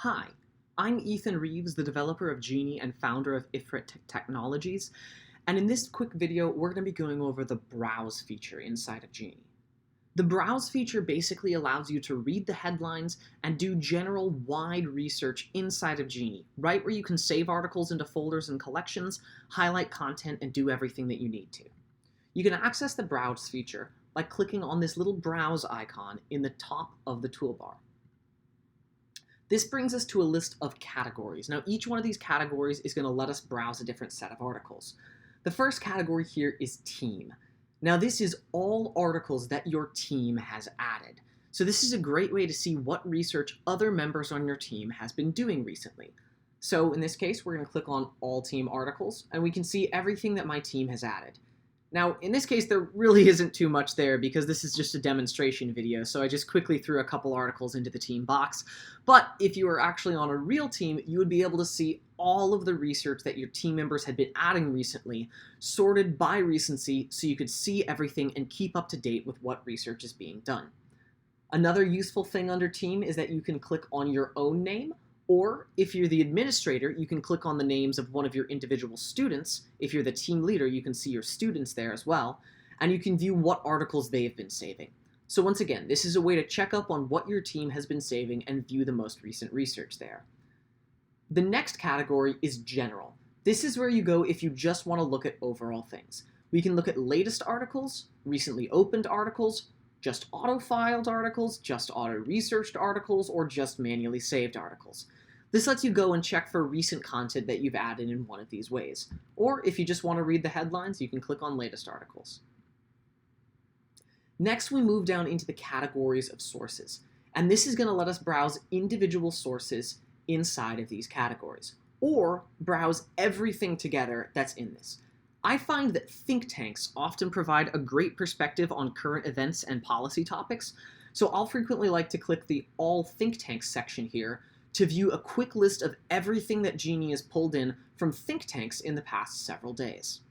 Hi, I'm Ethan Reeves, the developer of Genie and founder of Ifrit Technologies, and in this quick video, we're going to be going over the Browse feature inside of Genie. The Browse feature basically allows you to read the headlines and do general wide research inside of Genie, right where you can save articles into folders and collections, highlight content, and do everything that you need to. You can access the Browse feature by clicking on this little Browse icon in the top of the toolbar. This brings us to a list of categories. Now, each one of these categories is going to let us browse a different set of articles. The first category here is team. Now, this is all articles that your team has added. So this is a great way to see what research other members on your team has been doing recently. So in this case, we're going to click on all team articles, and we can see everything that my team has added. Now, in this case, there really isn't too much there because this is just a demonstration video, so I just quickly threw a couple articles into the team box. But if you were actually on a real team, you would be able to see all of the research that your team members had been adding recently, sorted by recency, so you could see everything and keep up to date with what research is being done. Another useful thing under team is that you can click on your own name, or if you're the administrator, you can click on the names of one of your individual students. If you're the team leader, you can see your students there as well, and you can view what articles they have been saving. So once again, this is a way to check up on what your team has been saving and view the most recent research there. The next category is general. This is where you go if you just want to look at overall things. We can look at latest articles, recently opened articles, just auto-filed articles, just auto-researched articles, or just manually saved articles. This lets you go and check for recent content that you've added in one of these ways. Or if you just want to read the headlines, you can click on latest articles. Next, we move down into the categories of sources. And this is going to let us browse individual sources inside of these categories, or browse everything together that's in this. I find that think tanks often provide a great perspective on current events and policy topics, so I'll frequently like to click the All Think Tanks section here to view a quick list of everything that Genie has pulled in from think tanks in the past several days.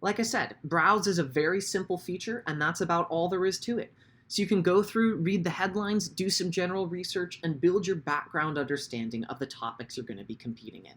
Like I said, Browse is a very simple feature, and that's about all there is to it. So you can go through, read the headlines, do some general research, and build your background understanding of the topics you're going to be competing in.